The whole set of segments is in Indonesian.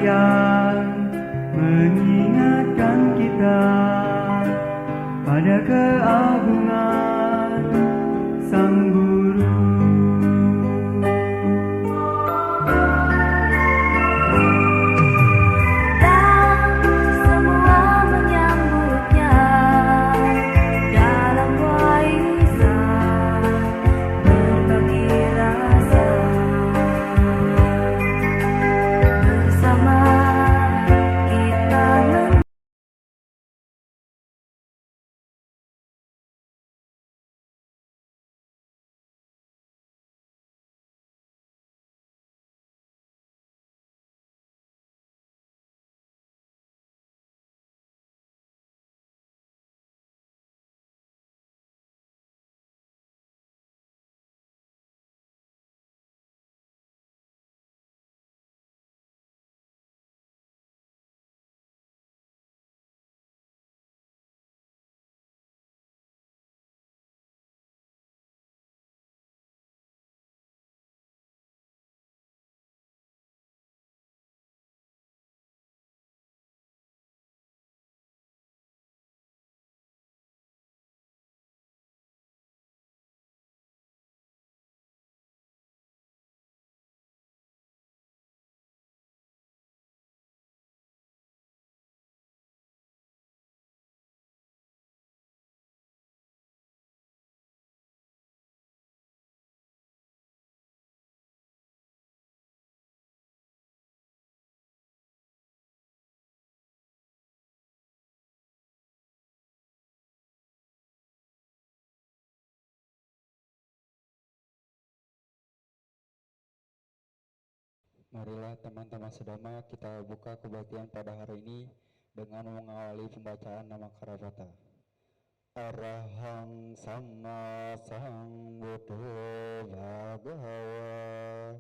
yang mengingatkan kita pada keagungan Sang Guru. Marilah teman-teman sedama kita buka kebaktian pada hari ini dengan mengawali pembacaan nama Karabata. Arahang Sama Sambuddho Bhagawa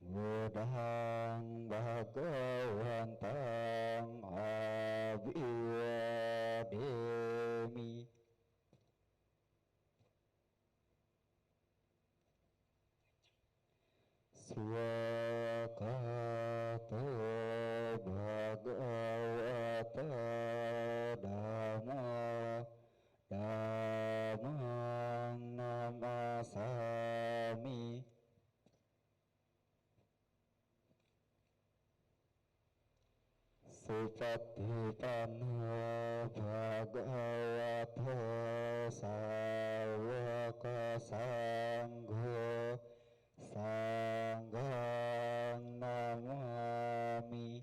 Buddhang Bhagawantang Abhiwademi. Swakato Bhagavata Dhamma Dhammang Namasami. Supatipanna Bhagavato Sawaka Sangho Sanghang Namami.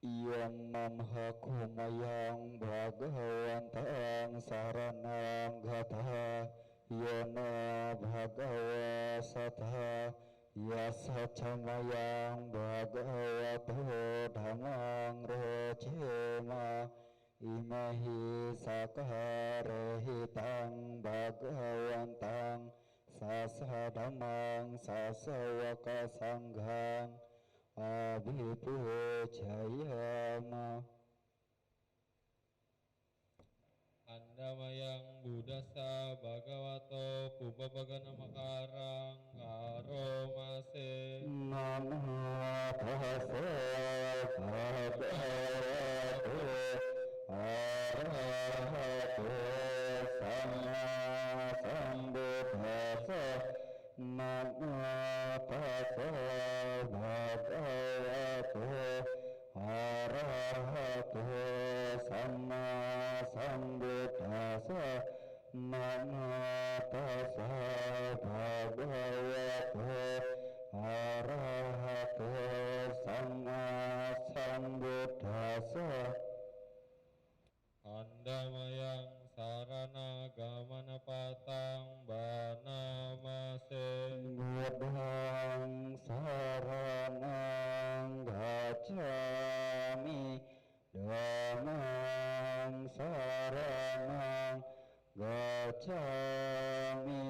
Iyang namha kumayang Bhagawantang saranang gataha Yana Bhagawa Satha Yasa camayang Bhagavato Dhammang Rocema Imahi sakarehitang Bhagawantang sasadhamang sasawaka sanghang abhipujayama. Andamayang Buddhasa Bhagavato Pubbabagana Makarang Karomase. Namo tassa bhagavato arahato sama sambuddhassa. Namo tassa bhagavato arahato sama sambuddhassa. Namo tassa bhagavato arahato sama sambuddhassa. Andamayang Sarana Gamana Patang Banamase. Buddhang saranang gacchami Dhammang saranang gacchami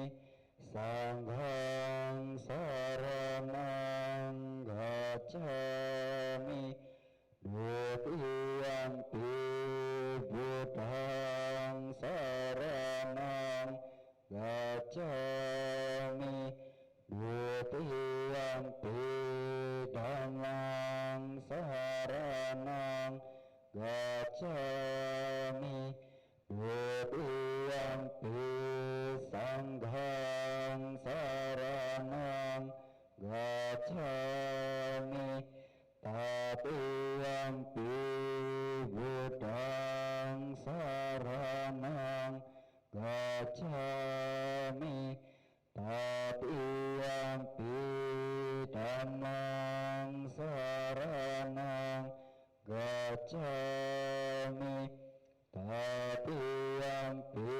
Sanghang saranang gacchami Dutiyampi Buddhang saranang gacchami gacchami tatiyampi dhammang saranang gacchami tatiyampi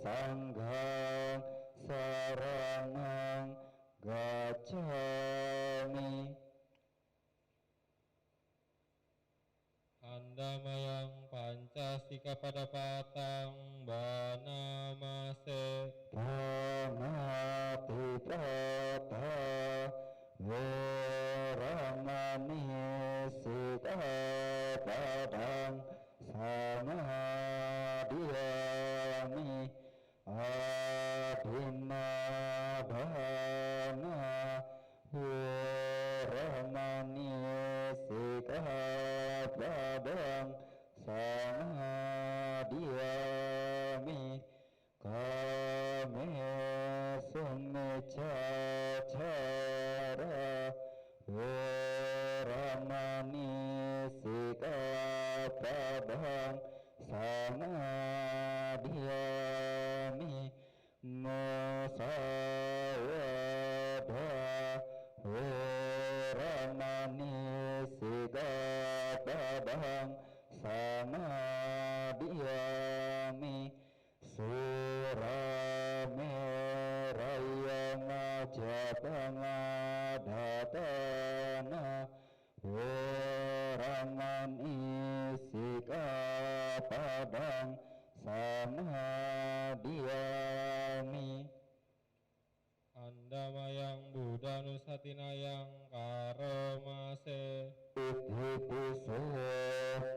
sanghang saranang gacchami. Andamayang pancasika padapatang banamase. Pamati prata veramani sikapadang samadhiyami adinabhana veramani sikapadang samadhiyami kame sumeccacara veramani sikapadang samadhiyami musawada veramani sikapadang samadhiyami surameraya ngajapangadatana veramani sikapadang samadhiyami. Andamayang budanusatinayang karomase. Iddhipiso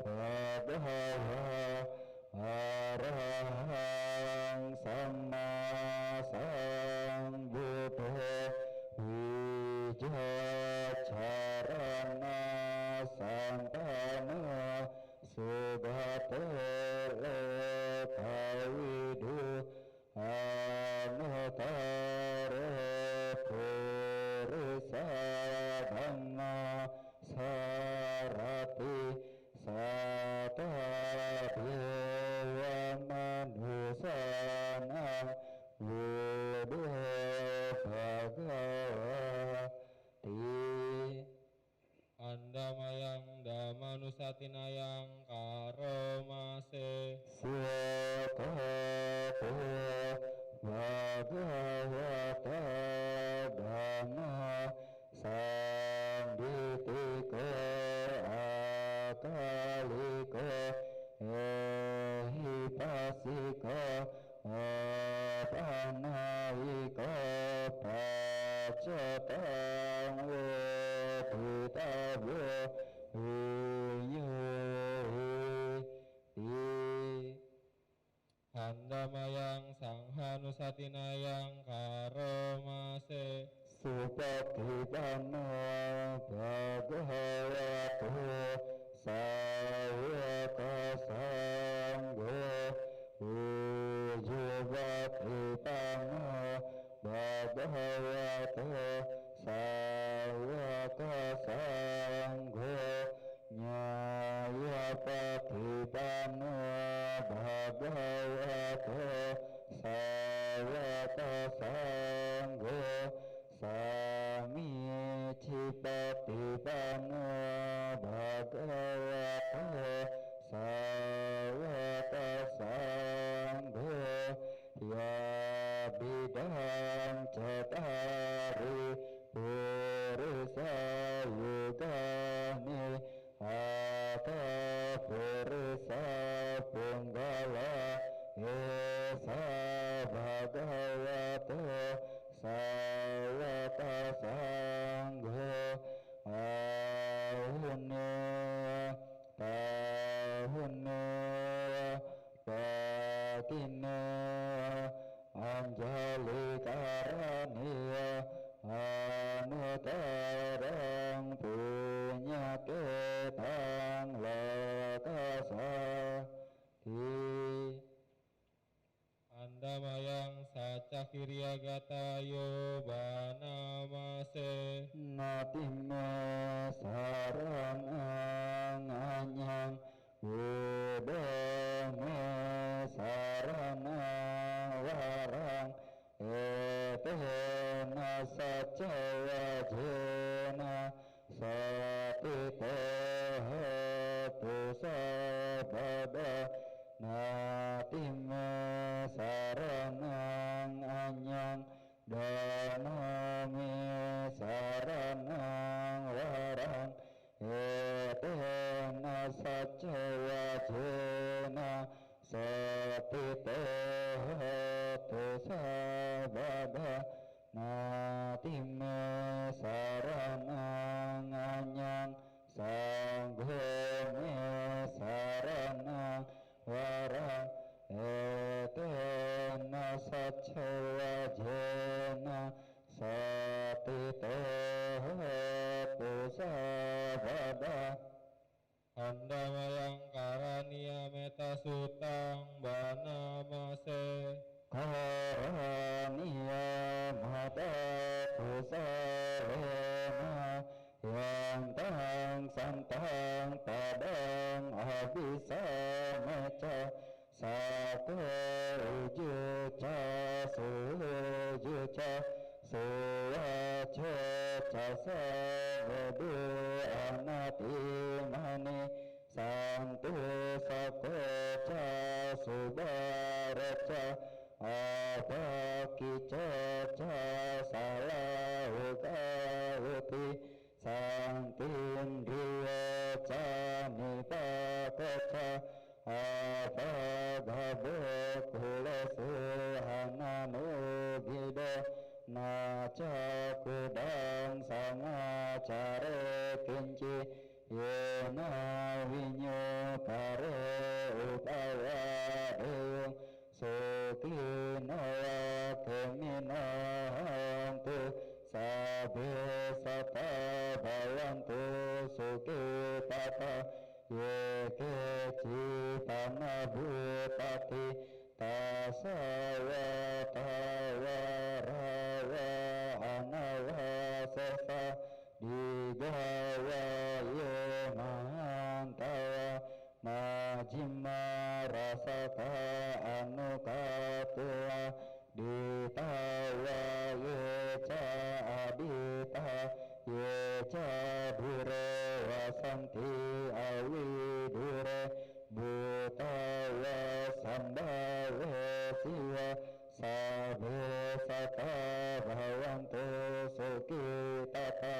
bhagava arahang samma sambuddho wijacharana santana subhato lokawidu anutara purisa dhamma sarati sata dewa manusana wudu bhagavati. Andamayang damanusatinayang karomase. Swakato bhagavata dhamma sambitiko akaliko ehipasiko apanaiko pacatang weditavyo Andamayang sanghanusatinayang karomase. Supatipano bhagavato sawaka sangho ujjuvatipano bhagavato sawaka sangho nyayapatipano bhagavato sawaka sangho samicipatipano bhagavato sawaka sangho yabidang catari purusa yugani ata purusa punggala esa bhagavato sawaka sangho ahune tahune patine anjali karaniya anutarang punya ketang lakasa Andamayang sacakiriagatayo banamase. natime saranang anyang udame saranang tena sacaya jena satito hotu sabada natime saranang anyang danami saranang warang etena sacaya jena satito hotu sabada natime saranang anyang sanggome saranang warang etena sacaya jena satito hotu sabada Andamayang karania meta sutang banamase karania mata kusarena yang tang santang padang abisa meca sako ujuca sujuca suwaca casa vedu anati mani santu sakoca subaraca apakica salauti santindriya canipakaca apagabo kulasuhananugida naca kudang samacare kinci yena vinyo pare upaya deyung sukinoya keminantu sabe sata bayantu sukitata yeke cipana butati tasaya tawarawa anawasesa digawa yemantawa majima rasaka anukatua ditawa yeca adita yeca dure wasanti awidure butawa sambawe siwa sabe sata bhavantu sukitata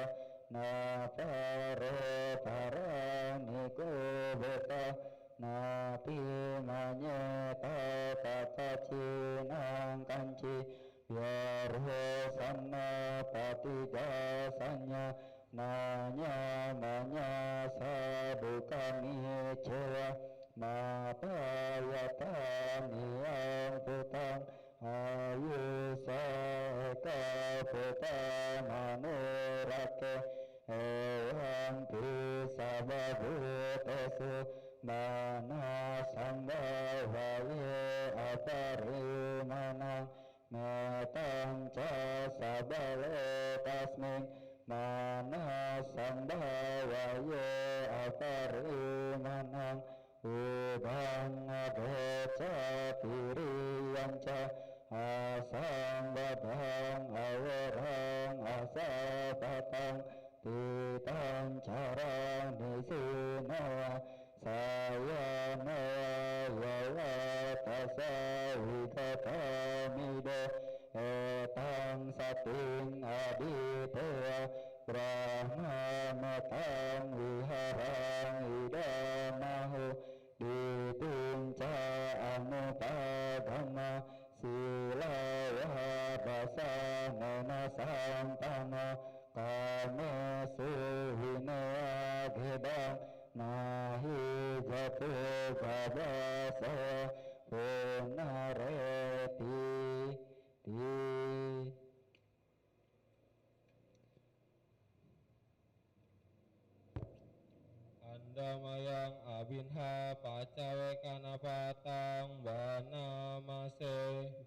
napare paraniko beta napi manyeta tata cinang kanci yarho sama patigasanya nanya manya sadukani cewa mapayatani yang putang ayu saka putang manurake ewan bisa babutesu mana sambawaye aparimanang metang casabale tasming mana sambawaye aparimanang ubang adeca piriyanca asang badang awarang asapatang pitang carang nisinawa saya nawa tasa witatamido etang sating aditewa brahmanatang wiharang idamahu ditunca anupadama silawa basanana santana kame suhinea gedang nahi jatu babasa punareti di Andamayang abinha pacawe kanapatang banamase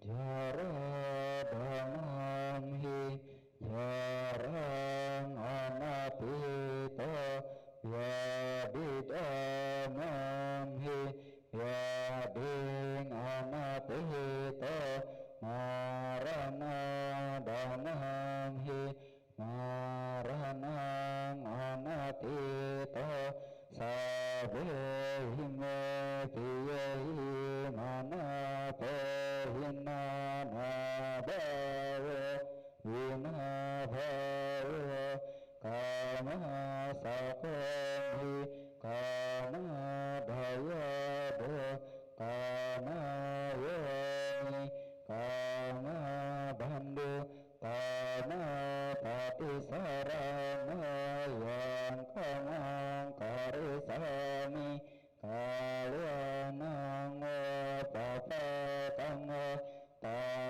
jaradamamhi jarang anapito yadidamamhi yading anapito marana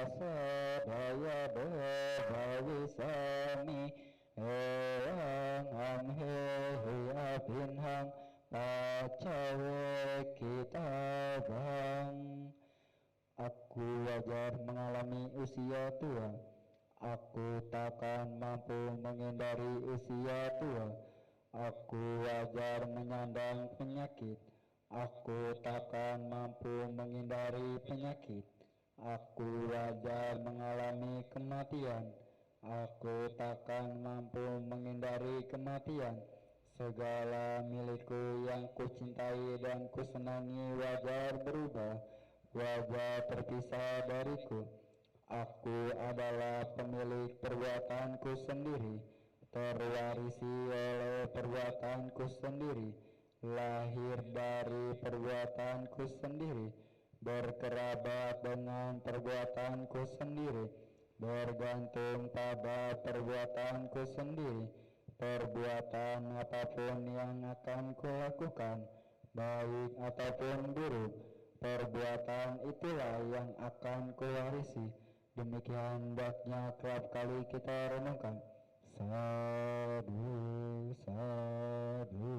sadaya bawi sami eyang amhe abinhang pacawe kita bang. Aku wajar mengalami usia tua, aku takkan mampu menghindari usia tua. Aku wajar menyandang penyakit, aku takkan mampu menghindari penyakit. Aku wajar mengalami kematian, aku takkan mampu menghindari kematian. Segala milikku yang kucintai dan kusenangi wajar berubah, wajar terpisah dariku. Aku adalah pemilik perbuatanku sendiri, terwarisi oleh perbuatanku sendiri, lahir dari perbuatanku sendiri, berkerabat dengan perbuatanku sendiri, bergantung pada perbuatanku sendiri. Perbuatan apapun yang akan kulakukan, baik ataupun buruk, perbuatan itulah yang akan kuwarisi. Demikian hendaknya kerap kali kita renungkan. Sadu, sadu,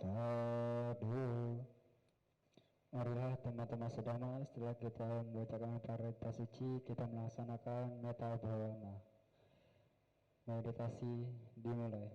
sadu. Marilah teman-teman sedama, setelah kita membacakan parita suci, kita melaksanakan meta bhavana. Meditasi dimulai.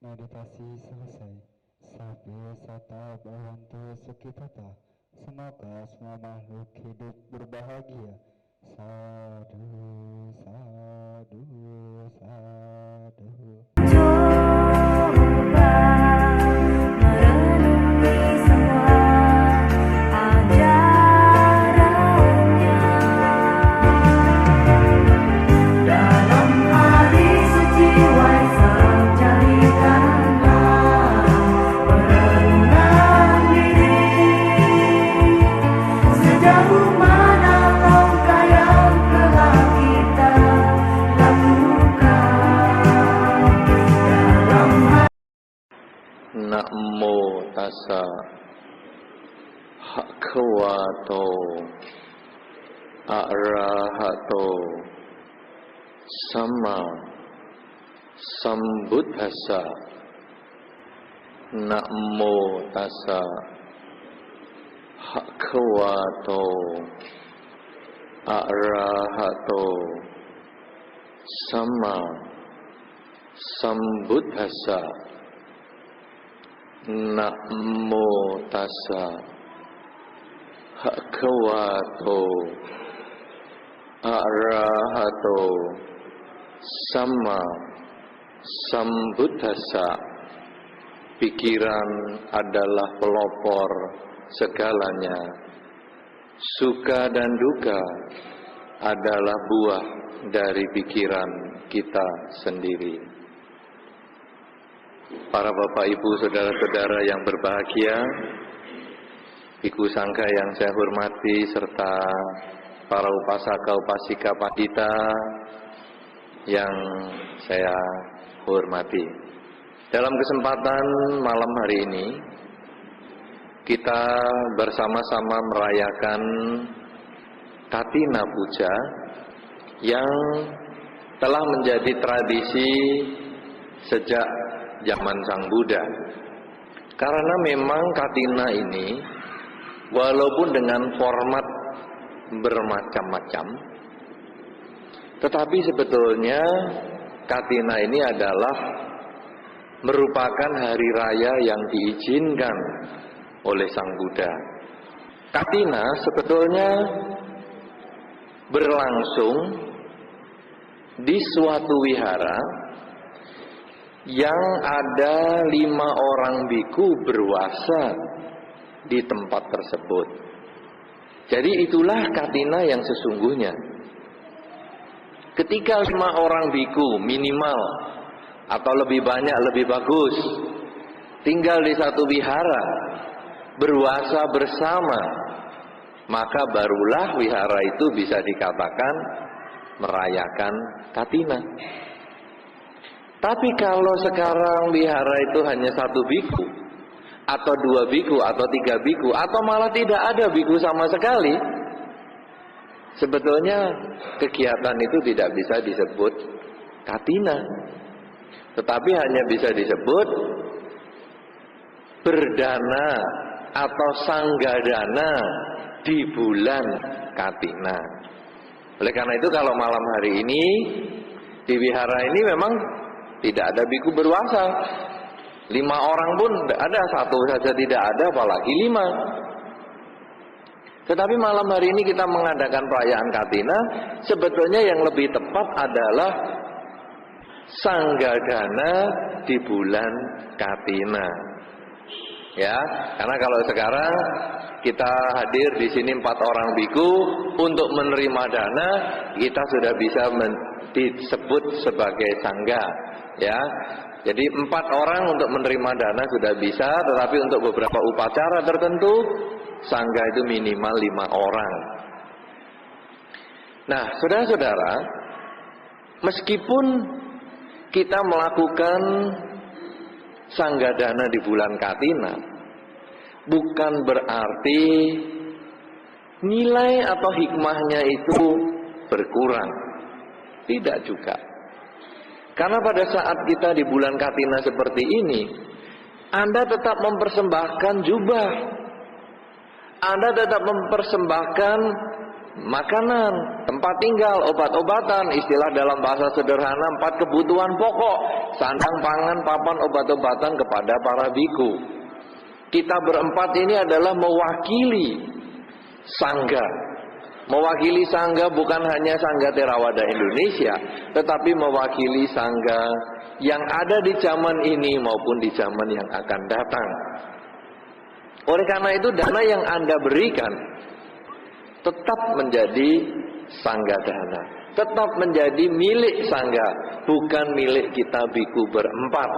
Meditasi selesai. Sabya sata bhavantu sukhitata. Semoga semua makhluk hidup berbahagia. Sadu, sadu, sadu. Coba merenungi semua ajarannya dalam hari suci Waisak, jadikanlah perenungan Bhagavato Arahato Sama Sambuddhassa. Namo tassa Bhagavato Arahato Sama Sambuddhassa. Namo tassa Bhagavato Arahato Sama Sambuddhassa. Pikiran adalah pelopor segalanya. Suka dan duka adalah buah dari pikiran kita sendiri. Para bapak ibu saudara-saudara yang berbahagia, Biku Sangga yang saya hormati, serta para upasaka upasika pandita yang saya hormati. Dalam kesempatan malam hari ini, kita bersama-sama merayakan Katina Puja yang telah menjadi tradisi sejak zaman Sang Buddha. Karena memang Katina ini, walaupun dengan format bermacam-macam, tetapi sebetulnya Katina ini adalah merupakan hari raya yang diizinkan oleh Sang Buddha. Katina sebetulnya berlangsung di suatu wihara yang ada 5 orang biku berwasa di tempat tersebut. Jadi itulah Katina yang sesungguhnya. Ketika 5 orang biku minimal atau lebih banyak lebih bagus tinggal di satu wihara berwasa bersama, maka barulah wihara itu bisa dikatakan merayakan Katina. Tapi kalau sekarang wihara itu hanya 1 biku atau 2 biku atau 3 biku atau malah tidak ada biku sama sekali, sebetulnya kegiatan itu tidak bisa disebut Katina, tetapi hanya bisa disebut berdana atau sanggadana di bulan Katina. Oleh karena itu kalau malam hari ini di wihara ini memang tidak ada biku berwasa. 5 orang pun ada, 1 saja tidak ada, apalagi 5. Tetapi malam hari ini kita mengadakan perayaan Katina, sebetulnya yang lebih tepat adalah sanggadana di bulan Katina. Ya, karena kalau sekarang kita hadir di sini 4 orang biku untuk menerima dana, kita sudah bisa disebut sebagai sangga. Ya, jadi 4 orang untuk menerima dana sudah bisa, tetapi untuk beberapa upacara tertentu sangga itu minimal 5 orang. Nah, saudara-saudara, meskipun kita melakukan sanggadana di bulan Katina, bukan berarti nilai atau hikmahnya itu berkurang. Tidak juga. Karena pada saat kita di bulan Katina seperti ini, Anda tetap mempersembahkan jubah, Anda tetap mempersembahkan makanan, tempat tinggal, obat-obatan, istilah dalam bahasa sederhana 4 kebutuhan pokok, sandang, pangan, papan, obat-obatan kepada para biku. Kita berempat ini adalah mewakili sangga. Mewakili sangga bukan hanya sangga Theravada Indonesia, tetapi mewakili sangga yang ada di zaman ini maupun di zaman yang akan datang. Oleh karena itu dana yang Anda berikan tetap menjadi sangga dana, tetap menjadi milik sangga, bukan milik kita biku berempat.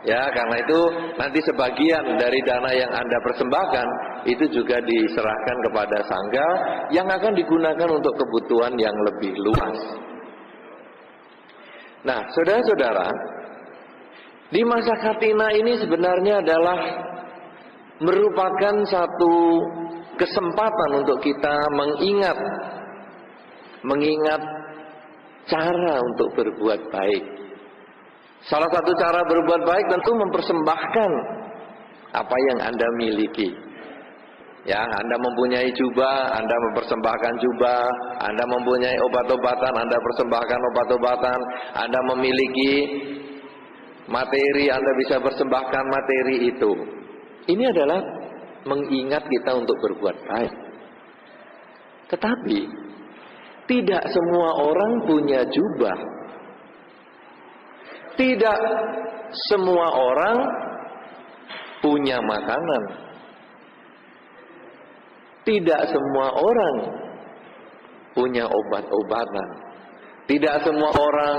Ya, karena itu nanti sebagian dari dana yang Anda persembahkan itu juga diserahkan kepada sangga yang akan digunakan untuk kebutuhan yang lebih luas. Nah, saudara-saudara, di masa Katina ini sebenarnya adalah merupakan satu kesempatan untuk kita mengingat cara untuk berbuat baik. Salah satu cara berbuat baik tentu mempersembahkan apa yang Anda miliki. Ya, Anda mempunyai jubah, Anda mempersembahkan jubah. Anda mempunyai obat-obatan, Anda persembahkan obat-obatan. Anda memiliki materi, Anda bisa persembahkan materi itu. Ini adalah mengingat kita untuk berbuat baik. Tetapi tidak semua orang punya jubah. Tidak semua orang punya makanan. Tidak semua orang punya obat-obatan. Tidak semua orang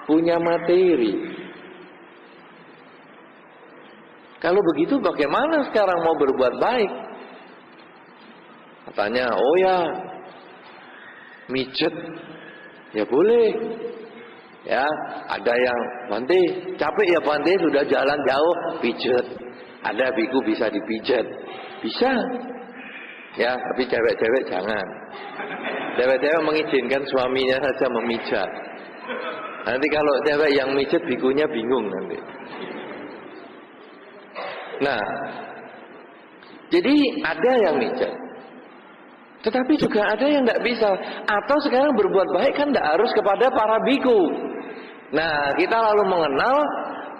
punya materi. Kalau begitu bagaimana sekarang mau berbuat baik? Katanya, oh ya, mijet. Ya boleh. Ya, ada yang, Bante, capek ya Bante, sudah jalan jauh, pijet. Ada biku bisa dipijat. Bisa. Ya, tapi cewek-cewek jangan. Cewek-cewek mengizinkan suaminya saja memijat. Nanti kalau cewek yang mijat, bikunya bingung nanti. Nah, jadi ada yang mijat. Tetapi juga ada yang tidak bisa. Atau sekarang berbuat baik kan tidak harus kepada para biku. Nah, kita lalu mengenal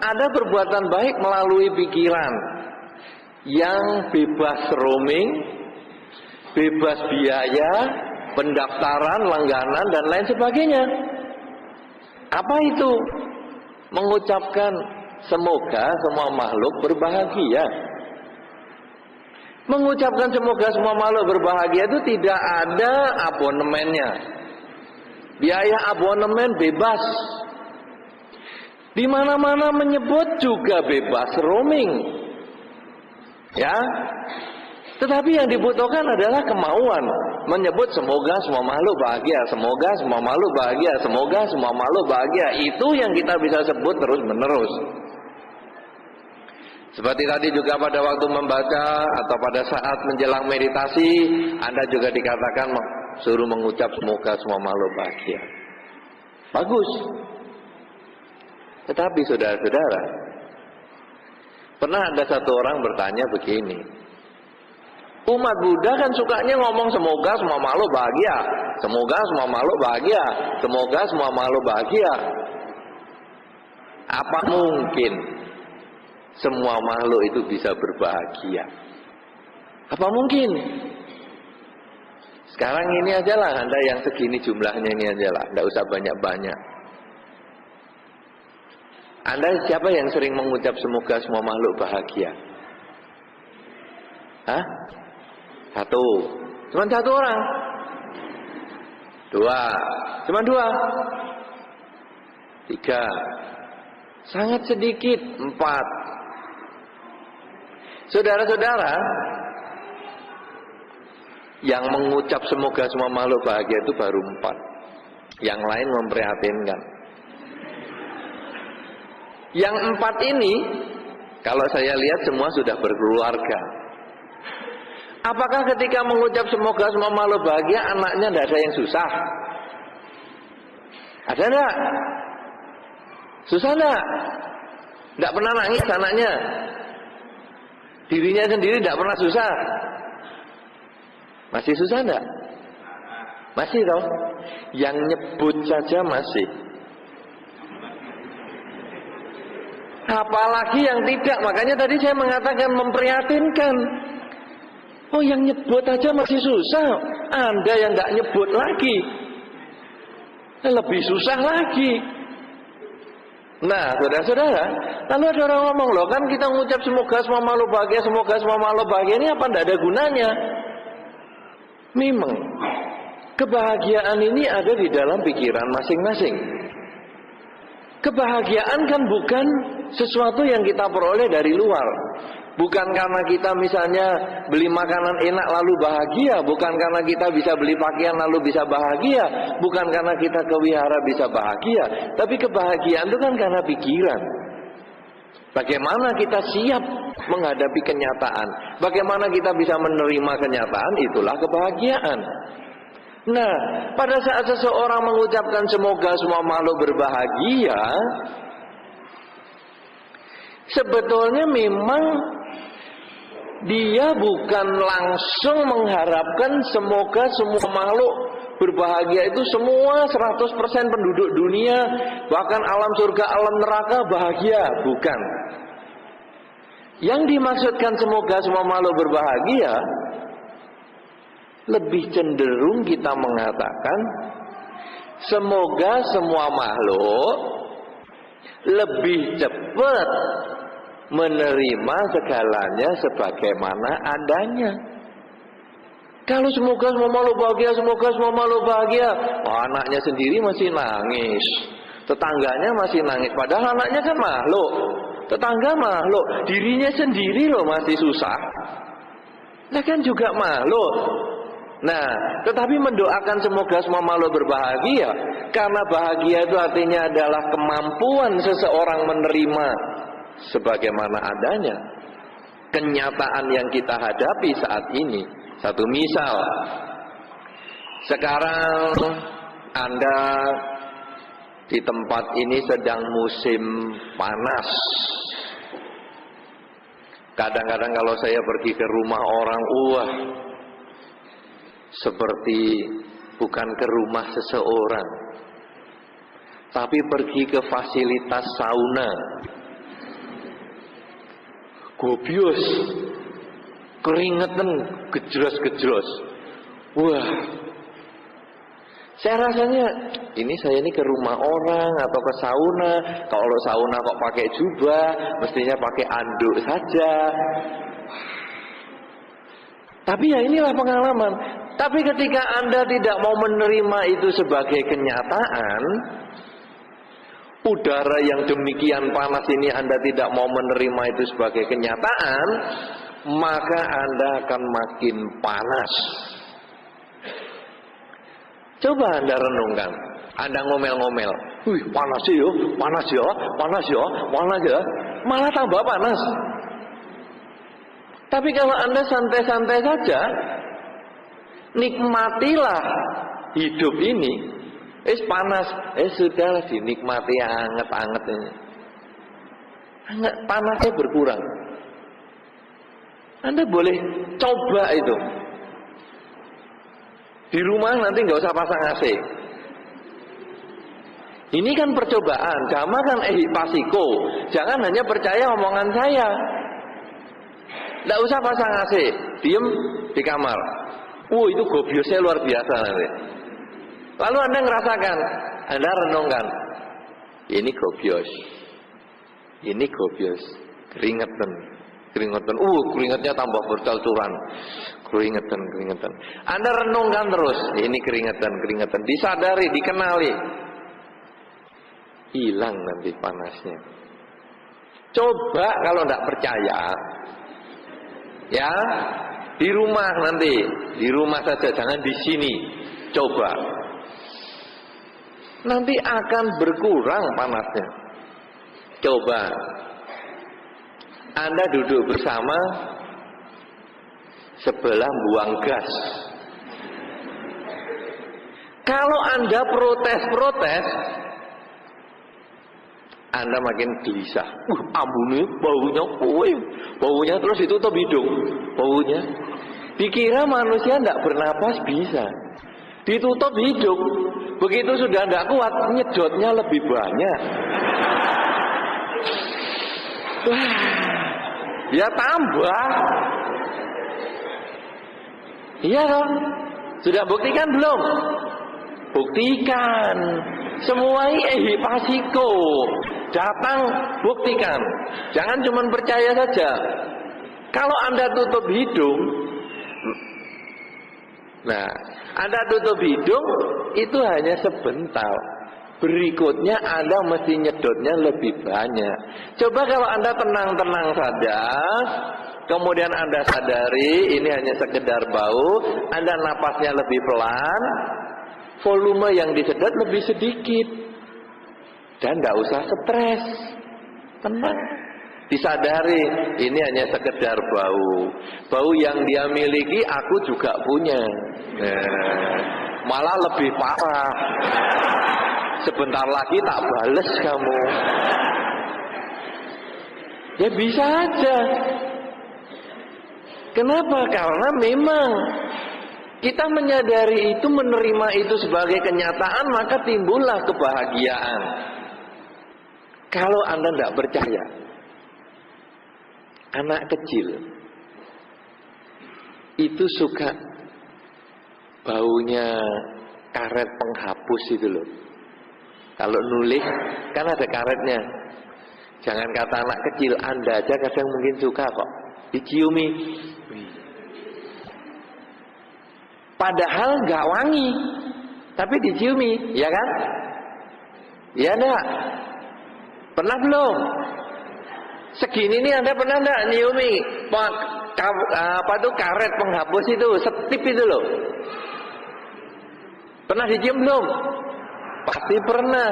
ada perbuatan baik melalui pikiran yang bebas roaming, bebas biaya, pendaftaran, langganan, dan lain sebagainya. Apa itu? Mengucapkan semoga semua makhluk berbahagia. Mengucapkan semoga semua makhluk berbahagia itu tidak ada abonemennya. Biaya abonemen bebas. Di mana-mana menyebut juga bebas roaming. Ya. Tetapi yang dibutuhkan adalah kemauan menyebut semoga semua makhluk bahagia, semoga semua makhluk bahagia, semoga semua makhluk bahagia. Itu yang kita bisa sebut terus-menerus. Seperti tadi juga pada waktu membaca atau pada saat menjelang meditasi, Anda juga dikatakan suruh mengucap semoga semua makhluk bahagia. Bagus. Tetapi saudara-saudara, pernah ada satu orang bertanya begini, umat Buddha kan sukanya ngomong semoga semua makhluk bahagia, semoga semua makhluk bahagia, semoga semua makhluk bahagia. Apa mungkin semua makhluk itu bisa berbahagia? Apa mungkin? Sekarang ini aja lah, Anda yang segini jumlahnya ini aja lah, tidak usah banyak-banyak. Anda siapa yang sering mengucap semoga semua makhluk bahagia? Hah? Satu. Cuma satu orang. Dua. Cuma dua. Tiga. Sangat sedikit. Empat. Saudara-saudara, yang mengucap semoga semua makhluk bahagia itu baru 4. Yang lain memprihatinkan. Yang 4 ini, kalau saya lihat semua sudah berkeluarga. Apakah ketika mengucap semoga semua makhluk bahagia, anaknya tidak ada yang susah? Ada enggak? Susah enggak? Tidak pernah nangis anaknya? Dirinya sendiri tidak pernah susah? Masih susah enggak? Masih toh? Yang nyebut saja masih. Apalagi yang tidak. Makanya tadi saya mengatakan memprihatinkan. Oh, yang nyebut aja masih susah. Anda yang nggak nyebut lagi, lebih susah lagi. Nah, saudara-saudara, lalu ada orang ngomong, loh kan kita mengucap semoga semua makhluk bahagia, semoga semua makhluk bahagia, ini apa tidak ada gunanya? Memang kebahagiaan ini ada di dalam pikiran masing-masing. Kebahagiaan kan bukan sesuatu yang kita peroleh dari luar. Bukan karena kita misalnya beli makanan enak lalu bahagia. Bukan karena kita bisa beli pakaian lalu bisa bahagia. Bukan karena kita ke wihara bisa bahagia. Tapi kebahagiaan itu kan karena pikiran. Bagaimana kita siap menghadapi kenyataan. Bagaimana kita bisa menerima kenyataan, itulah kebahagiaan. Nah, pada saat seseorang mengucapkan semoga semua makhluk berbahagia, sebetulnya memang dia bukan langsung mengharapkan semoga semua makhluk berbahagia itu semua 100% penduduk dunia, bahkan alam surga, alam neraka bahagia. Bukan. Yang dimaksudkan semoga semua makhluk berbahagia, lebih cenderung kita mengatakan semoga semua makhluk lebih cepat menerima segalanya sebagaimana adanya. Kalau semoga semua makhluk bahagia, semoga semua makhluk bahagia, anaknya sendiri masih nangis, tetangganya masih nangis, padahal anaknya kan makhluk, tetangga makhluk, dirinya sendiri loh masih susah. Nah kan juga makhluk. Nah, tetapi mendoakan semoga semua makhluk berbahagia, karena bahagia itu artinya adalah kemampuan seseorang menerima sebagaimana adanya kenyataan yang kita hadapi saat ini. Satu misal, sekarang Anda di tempat ini sedang musim panas. Kadang-kadang kalau saya pergi ke rumah orang, wah, seperti bukan ke rumah seseorang, tapi pergi ke fasilitas sauna. Gobios, keringetan, gejros-gejros. Wah, saya rasanya saya ini ke rumah orang atau ke sauna. Kalau sauna kok pakai jubah, mestinya pakai anduk saja. Tapi ya inilah pengalaman. Tapi ketika Anda tidak mau menerima itu sebagai kenyataan, udara yang demikian panas ini Anda tidak mau menerima itu sebagai kenyataan, maka Anda akan makin panas. Coba Anda renungkan, Anda ngomel-ngomel, wih panas ya, panas ya, panas ya, panas ya, malah tambah panas. Tapi kalau Anda santai-santai saja, nikmatilah hidup ini. Panas, sudahlah dinikmati anget-anget ini. Anget, panasnya berkurang. Anda boleh coba itu. Di rumah nanti nggak usah pasang AC. Ini kan percobaan, Dhamma kan ehipasiko. Jangan hanya percaya omongan saya. Nggak usah pasang AC, diem di kamar. Itu gobiosnya luar biasa nanti. Lalu Anda ngerasakan, Anda renungkan, ini gobios, keringetan, keringetnya tambah bercalcuran, keringetan. Anda renungkan terus, ini keringetan, disadari, dikenali, hilang nanti panasnya. Coba kalau tidak percaya, ya di rumah nanti, di rumah saja, jangan di sini, coba. Nanti akan berkurang panasnya. Coba Anda duduk bersama, sebelah buang gas. Kalau Anda protes, Anda makin gelisah. Ambune baunya terus ditutup hidung. Baunya dikira manusia tidak bernapas bisa. Ditutup hidung. Begitu sudah tidak kuat, nyedotnya lebih banyak. Ya tambah. Iya dong. Sudah buktikan belum? Buktikan. Semua ini ehipasiko. Datang, buktikan. Jangan cuma percaya saja. Kalau Anda tutup hidung, Anda tutup hidung, itu hanya sebentar. Berikutnya Anda mesti nyedotnya lebih banyak. Coba kalau Anda tenang-tenang saja, kemudian Anda sadari ini hanya sekedar bau, Anda napasnya lebih pelan, volume yang disedot lebih sedikit, dan tidak usah stres, tenang. Disadari ini hanya sekedar bau. Bau yang dia miliki aku juga punya. Malah lebih parah. Sebentar lagi tak bales kamu. Ya bisa aja. Kenapa? Karena memang kita menyadari itu, menerima itu sebagai kenyataan, maka timbullah kebahagiaan. Kalau Anda tidak percaya, anak kecil itu suka baunya karet penghapus itu loh. Kalau nulis kan ada karetnya. Jangan kata anak kecil, Anda aja kadang mungkin suka kok diciumi. Padahal nggak wangi, tapi diciumi, ya kan? Ya enggak? Pernah belum? Segini nih Anda pernah enggak nyiumi apa tuh karet penghapus itu, setip itu loh? Pernah dicium belum? Pasti pernah.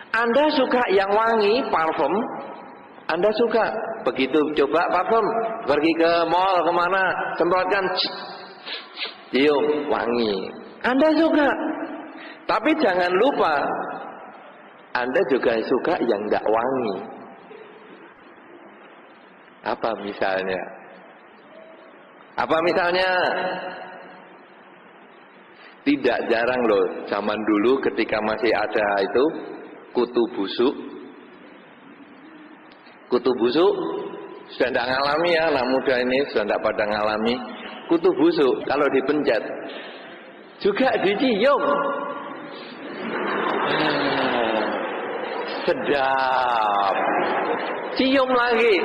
Anda suka yang wangi, parfum, Anda suka. Begitu coba parfum, pergi ke mall kemana, semprotkan, cium, wangi. Anda suka. Tapi jangan lupa, Anda juga suka yang tidak wangi. Apa misalnya? Apa misalnya? Tidak jarang loh, zaman dulu ketika masih ada itu kutu busuk. Kutu busuk sudah tidak ngalami ya, anak muda ini sudah tidak pada ngalami. Kutu busuk kalau dipencet juga dicium. Sedap. Cium lagi.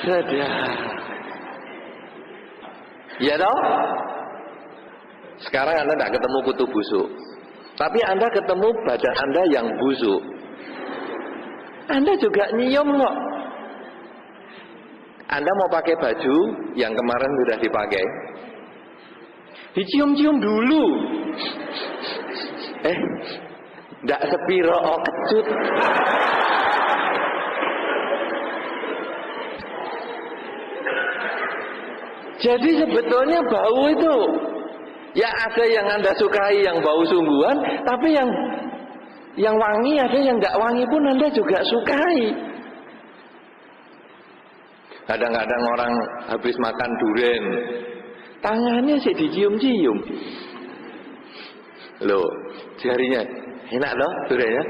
Sedap. Ya toh? Sekarang Anda tidak ketemu kutu busuk, tapi Anda ketemu badan Anda yang busuk. Anda juga nyium kok. Anda mau pakai baju yang kemarin sudah dipakai, dicium-cium dulu. Ndak sepiro kecut. Jadi sebetulnya bau itu, ya ada yang Anda sukai yang bau sungguhan, tapi yang wangi ada yang nggak wangi pun Anda juga sukai. Kadang-kadang orang habis makan durian, tangannya sih dicium-cium. Loh, jarinya enak loh duriannya.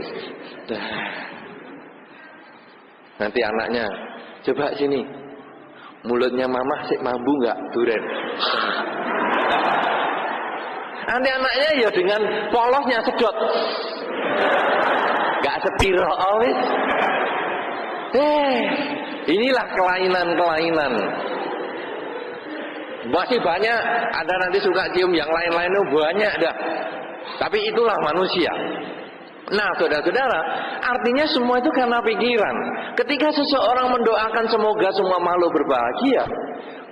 Nanti anaknya, coba sini, mulutnya mamah sih mambu nggak durian. Nanti anaknya ya dengan polosnya sedot, nggak sepiro awis. Inilah kelainan-kelainan. Masih banyak, Anda nanti suka cium yang lain-lain itu banyak dah. Tapi itulah manusia. Nah, saudara-saudara, artinya semua itu karena pikiran. Ketika seseorang mendoakan semoga semua makhluk berbahagia,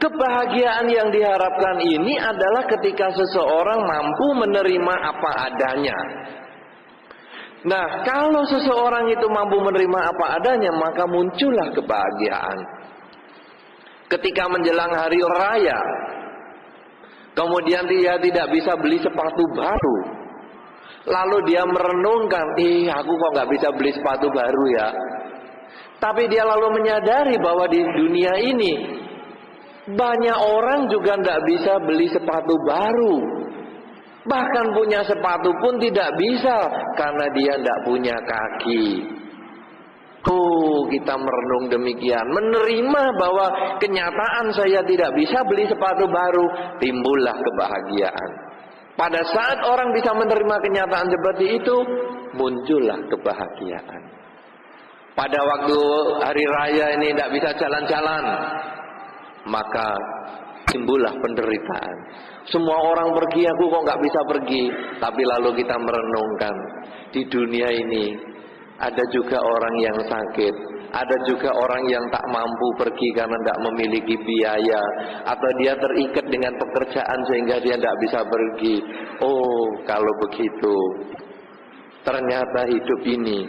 kebahagiaan yang diharapkan ini adalah ketika seseorang mampu menerima apa adanya. Nah, kalau seseorang itu mampu menerima apa adanya, maka muncullah kebahagiaan. Ketika menjelang hari raya, kemudian dia tidak bisa beli sepatu baru, lalu dia merenungkan, aku kok nggak bisa beli sepatu baru ya. Tapi dia lalu menyadari bahwa di dunia ini banyak orang juga nggak bisa beli sepatu baru. Bahkan punya sepatu pun tidak bisa karena dia tidak punya kaki. Kita merenung demikian, menerima bahwa kenyataan saya tidak bisa beli sepatu baru, timbullah kebahagiaan. Pada saat orang bisa menerima kenyataan seperti itu, muncullah kebahagiaan. Pada waktu hari raya ini tidak bisa jalan-jalan, maka timbullah penderitaan. Semua orang pergi, aku kok nggak bisa pergi. Tapi lalu kita merenungkan, di dunia ini ada juga orang yang sakit, ada juga orang yang tak mampu pergi karena tidak memiliki biaya, atau dia terikat dengan pekerjaan sehingga dia tidak bisa pergi. Kalau begitu, ternyata hidup ini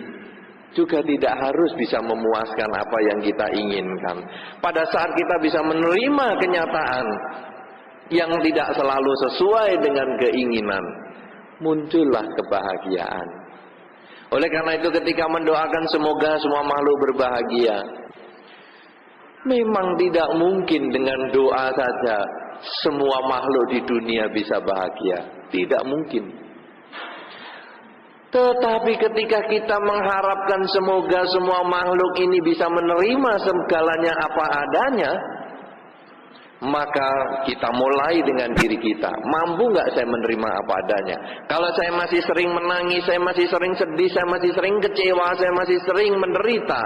juga tidak harus bisa memuaskan apa yang kita inginkan. Pada saat kita bisa menerima kenyataan yang tidak selalu sesuai dengan keinginan, muncullah kebahagiaan. Oleh karena itu ketika mendoakan semoga semua makhluk berbahagia, memang tidak mungkin dengan doa saja semua makhluk di dunia bisa bahagia. Tidak mungkin. Tetapi ketika kita mengharapkan semoga semua makhluk ini bisa menerima segalanya apa adanya, maka kita mulai dengan diri kita. Mampu nggak saya menerima apa adanya? Kalau saya masih sering menangis, saya masih sering sedih, saya masih sering kecewa, saya masih sering menderita,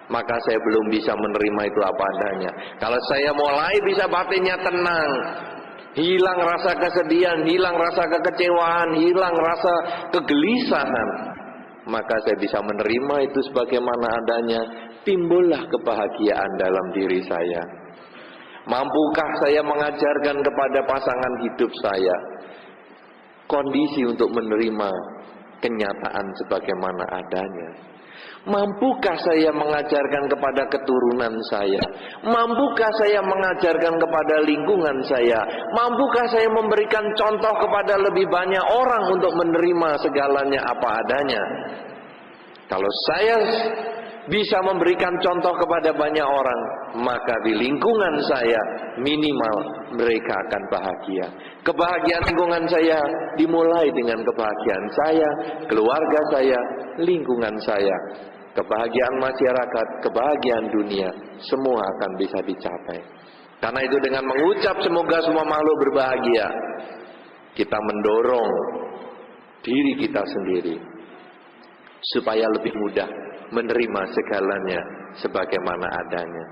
maka saya belum bisa menerima itu apa adanya. Kalau saya mulai bisa batinnya tenang, hilang rasa kesedihan, hilang rasa kekecewaan, hilang rasa kegelisahan, maka saya bisa menerima itu sebagaimana adanya. Timbullah kebahagiaan dalam diri saya. Mampukah saya mengajarkan kepada pasangan hidup saya kondisi untuk menerima kenyataan sebagaimana adanya? Mampukah saya mengajarkan kepada keturunan saya? Mampukah saya mengajarkan kepada lingkungan saya? Mampukah saya memberikan contoh kepada lebih banyak orang untuk menerima segalanya apa adanya? Kalau saya bisa memberikan contoh kepada banyak orang, maka di lingkungan saya minimal mereka akan bahagia. Kebahagiaan lingkungan saya dimulai dengan kebahagiaan saya, keluarga saya, lingkungan saya. Kebahagiaan masyarakat, kebahagiaan dunia, semua akan bisa dicapai. Karena itu dengan mengucap semoga semua makhluk berbahagia, kita mendorong diri kita sendiri supaya lebih mudah menerima segalanya sebagaimana adanya.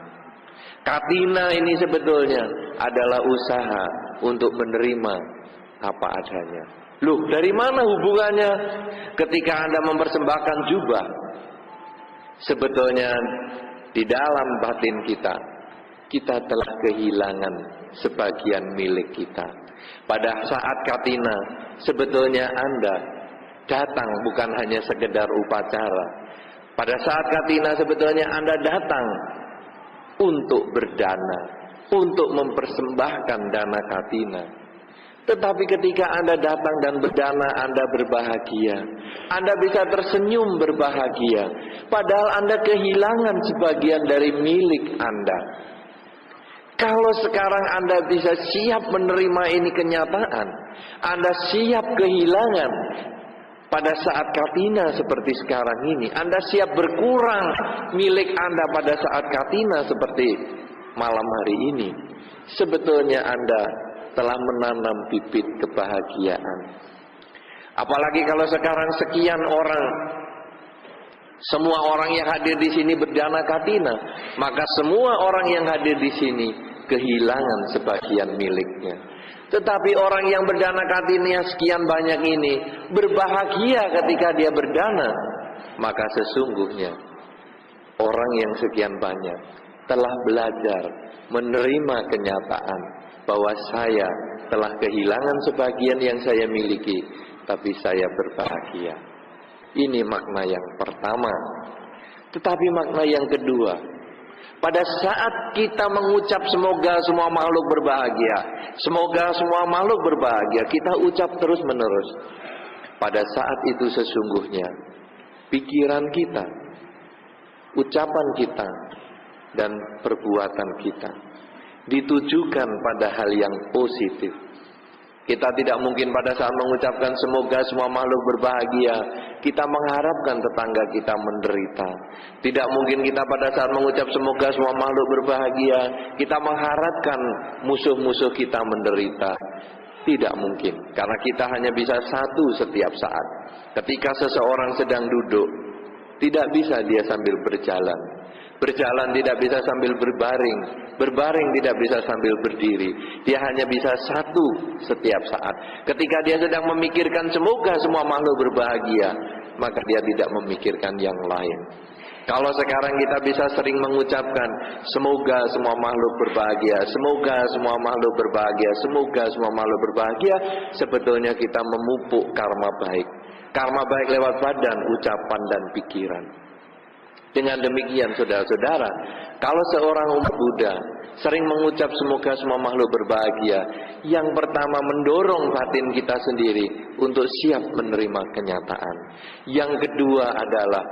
Katina ini sebetulnya adalah usaha untuk menerima apa adanya. Loh, dari mana hubungannya? Ketika Anda mempersembahkan jubah, sebetulnya di dalam batin kita, kita telah kehilangan sebagian milik kita. Pada saat Katina, sebetulnya Anda datang bukan hanya sekedar upacara. Pada saat Katina sebetulnya Anda datang untuk berdana, untuk mempersembahkan dana Katina. Tetapi ketika Anda datang dan berdana, Anda berbahagia. Anda bisa tersenyum berbahagia. Padahal Anda kehilangan sebagian dari milik Anda. Kalau sekarang Anda bisa siap menerima ini kenyataan, Anda siap kehilangan. Pada saat Katina seperti sekarang ini, Anda siap berkurang milik Anda pada saat Katina seperti malam hari ini. Sebetulnya Anda telah menanam bibit kebahagiaan. Apalagi kalau sekarang sekian orang, semua orang yang hadir di sini berdana Katina, maka semua orang yang hadir di sini kehilangan sebagian miliknya. Tetapi orang yang berdana Katina sekian banyak ini berbahagia ketika dia berdana, maka sesungguhnya orang yang sekian banyak telah belajar menerima kenyataan bahwa saya telah kehilangan sebagian yang saya miliki, tapi saya berbahagia. Ini makna yang pertama. Tetapi makna yang kedua, pada saat kita mengucap semoga semua makhluk berbahagia, semoga semua makhluk berbahagia, kita ucap terus menerus. Pada saat itu sesungguhnya pikiran kita, ucapan kita, dan perbuatan kita ditujukan pada hal yang positif. Kita tidak mungkin pada saat mengucapkan semoga semua makhluk berbahagia, kita mengharapkan tetangga kita menderita. Tidak mungkin kita pada saat mengucap semoga semua makhluk berbahagia, kita mengharapkan musuh-musuh kita menderita. Tidak mungkin, karena kita hanya bisa satu setiap saat. Ketika seseorang sedang duduk, tidak bisa dia sambil berjalan. Berjalan tidak bisa sambil berbaring, berbaring tidak bisa sambil berdiri. Dia hanya bisa satu setiap saat. Ketika dia sedang memikirkan semoga semua makhluk berbahagia, maka dia tidak memikirkan yang lain. Kalau sekarang kita bisa sering mengucapkan semoga semua makhluk berbahagia, semoga semua makhluk berbahagia, semoga semua makhluk berbahagia, sebetulnya kita memupuk karma baik. Karma baik lewat badan, ucapan, dan pikiran. Dengan demikian saudara-saudara, kalau seorang umat Buddha sering mengucap semoga semua makhluk berbahagia, yang pertama mendorong batin kita sendiri untuk siap menerima kenyataan. Yang kedua adalah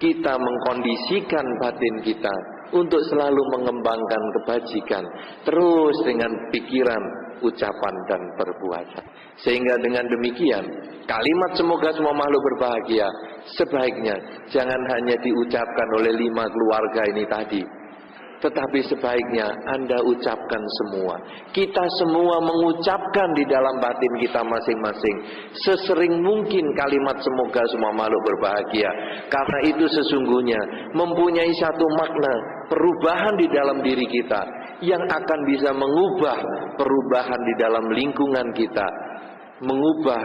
kita mengkondisikan batin kita untuk selalu mengembangkan kebajikan, terus dengan pikiran, ucapan, dan perbuatan. Sehingga dengan demikian, kalimat semoga semua makhluk berbahagia sebaiknya jangan hanya diucapkan oleh 5 keluarga ini tadi, tetapi sebaiknya Anda ucapkan semua. Kita semua mengucapkan di dalam batin kita masing-masing sesering mungkin kalimat semoga semua makhluk berbahagia. Karena itu sesungguhnya mempunyai satu makna perubahan di dalam diri kita yang akan bisa mengubah perubahan di dalam lingkungan kita, mengubah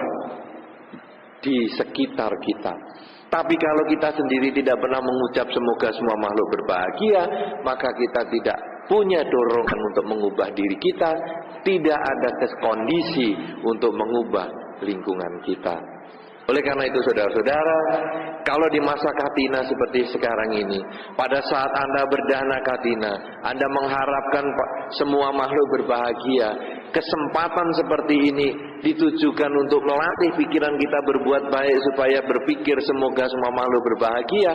di sekitar kita. Tapi kalau kita sendiri tidak pernah mengucap semoga semua makhluk berbahagia, maka kita tidak punya dorongan untuk mengubah diri kita, tidak ada kondisi untuk mengubah lingkungan kita. Oleh karena itu saudara-saudara, kalau di masa Katina seperti sekarang ini, pada saat Anda berdana Katina, Anda mengharapkan semua makhluk berbahagia, kesempatan seperti ini ditujukan untuk melatih pikiran kita berbuat baik supaya berpikir semoga semua makhluk berbahagia,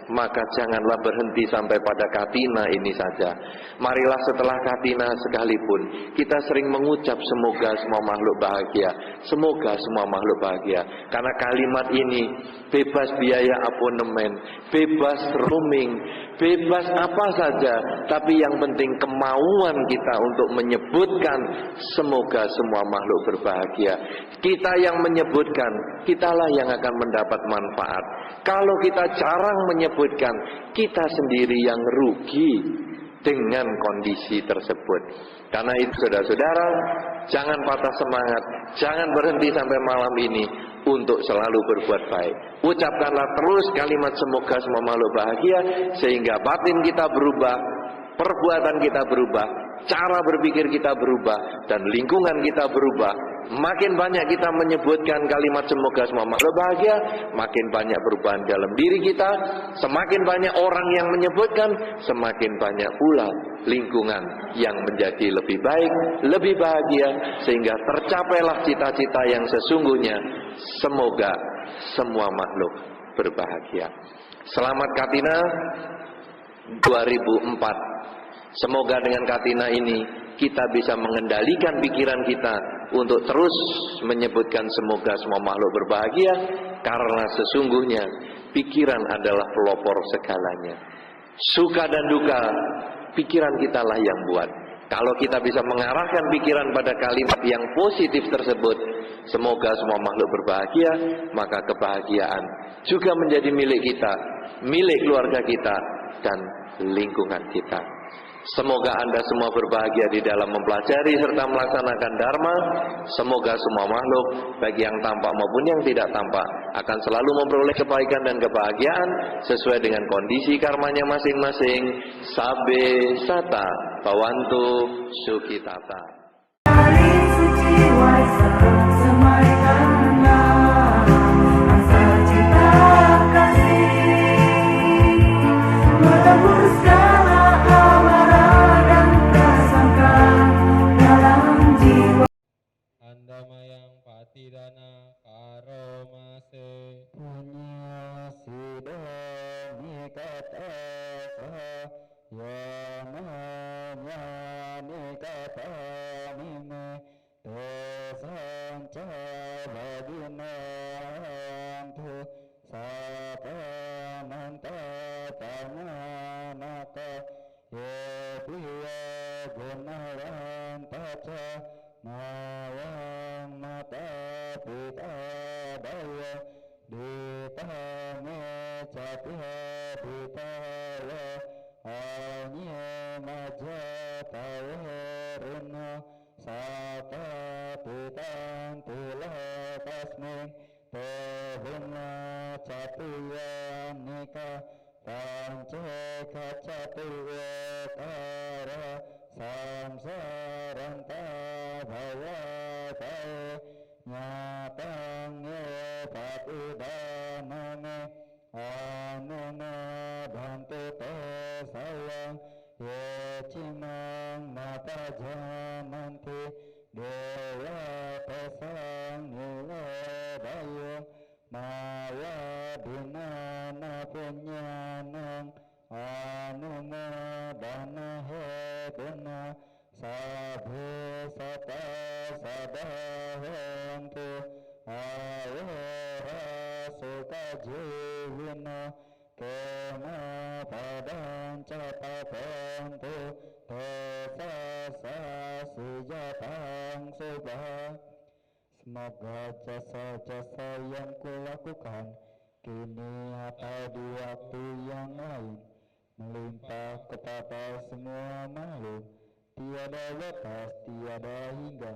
maka janganlah berhenti sampai pada Katina ini saja. Marilah setelah Katina sekalipun kita sering mengucap semoga semua makhluk bahagia, semoga semua makhluk bahagia. Karena kalimat ini bebas biaya abonemen, bebas roaming, bebas apa saja, tapi yang penting kemauan kita untuk menyebutkan semoga semua makhluk berbahagia. Kita yang menyebutkan, kitalah yang akan mendapat manfaat. Kalau kita jarang menyebutkan, kita sendiri yang rugi dengan kondisi tersebut. Karena itu saudara-saudara, jangan patah semangat, jangan berhenti sampai malam ini untuk selalu berbuat baik. Ucapkanlah terus kalimat semoga semua makhluk bahagia, sehingga batin kita berubah, perbuatan kita berubah, cara berpikir kita berubah, dan lingkungan kita berubah. Makin banyak kita menyebutkan kalimat semoga semua makhluk bahagia, makin banyak perubahan dalam diri kita. Semakin banyak orang yang menyebutkan, semakin banyak pula lingkungan yang menjadi lebih baik, lebih bahagia, sehingga tercapailah cita-cita yang sesungguhnya. Semoga semua makhluk berbahagia. Selamat Katina 2004. Semoga dengan Katina ini kita bisa mengendalikan pikiran kita untuk terus menyebutkan semoga semua makhluk berbahagia, karena sesungguhnya pikiran adalah pelopor segalanya. Suka dan duka, pikiran kita lah yang buat. Kalau kita bisa mengarahkan pikiran pada kalimat yang positif tersebut, semoga semua makhluk berbahagia, maka kebahagiaan juga menjadi milik kita, milik keluarga kita, dan lingkungan kita. Semoga Anda semua berbahagia di dalam mempelajari serta melaksanakan Dharma. Semoga semua makhluk, baik yang tampak maupun yang tidak tampak, akan selalu memperoleh kebaikan dan kebahagiaan sesuai dengan kondisi karmanya masing-masing. Sabe sata bawantu sukhitata. Hari suci Waisa semaikanlah rasa cinta kasih, menebus segala amarah dan prasangka dalam jiwa. Anda mayang patidana karomase. Punya sidoni kata sah, ya namanya ni kata nime, tesan coba gunantu, sapa manta pananaka, ya dia gunawan taca, mawang mata pita daya, ditame capia pitawa, hanya maja tawaruna, sata pitan tula tasmin, tebuna capia nika, panceka capia kara, samsaranta bhawa tae, nyatangnya patidanane, anuna nanti dewa pesang nilai mawa dinana punyanang anu modana hedena sabu sata sadahantu awara sukajiwina kena padang catatantu dosa sasijatang subah. Semoga jasa-jasa yang kulakukan kini atau di waktu yang lain melimpah kepada semua makhluk, tiada batas, tiada hingga,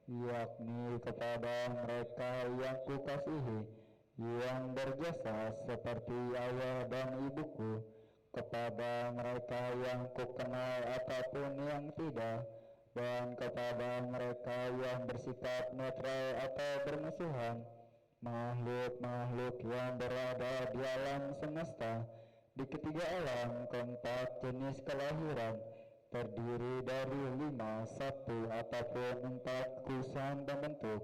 yakni kepada mereka yang kukasihi, yang berjasa seperti ayah dan ibuku, kepada mereka yang kukenal ataupun yang tidak, dan kepada mereka yang bersifat netral atau bermusuhan, makhluk-makhluk yang berada di alam semesta, di ketiga alam, keempat jenis kelahiran, terdiri dari 5, 1 ataupun 4 kusan dan bentuk,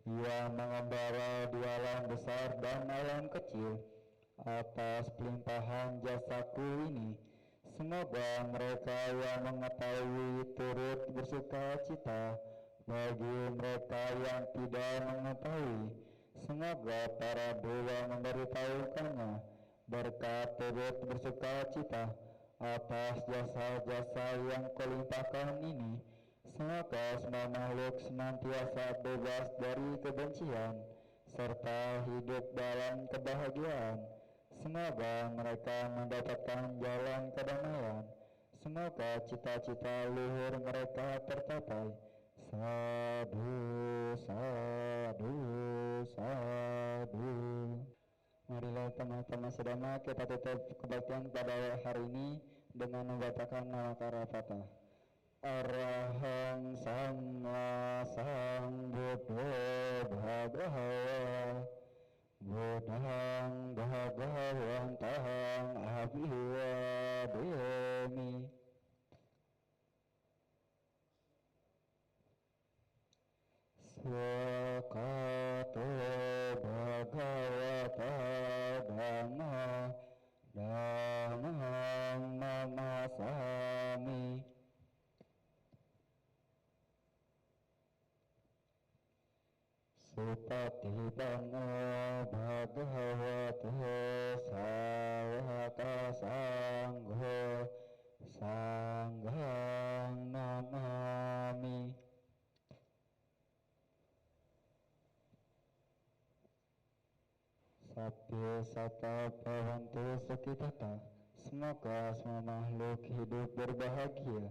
yang mengembara di alam besar dan alam kecil, atas pelimpahan jasaku ini. Semoga mereka yang mengetahui turut bersuka cita, bagi mereka yang tidak mengetahui, semoga para dewa memberitahukannya, berkat turut bersuka cita atas jasa-jasa yang kulimpahkan ini. Semoga semua makhluk senantiasa bebas dari kebencian, serta hidup dalam kebahagiaan. Semoga mereka mendapatkan jalan kedamaian. Semoga cita-cita luhur mereka tercapai. Sadu, sadu, sadu. Marilah teman-teman sedama kita tutup kebaktian pada hari ini dengan membacakan nama Karapata. Arahang Sama Sambuddho Bhagawa Buddhang Bhagawantahang Abhiwademi. Swakato Bhagavata Dhamma Dhammang Namasami. Supatipano Bhagavato Sawaka Sangho Sanghang Namami. Sabya Sata Bhavantu Sukhitata. Semoga semua makhluk hidup berbahagia.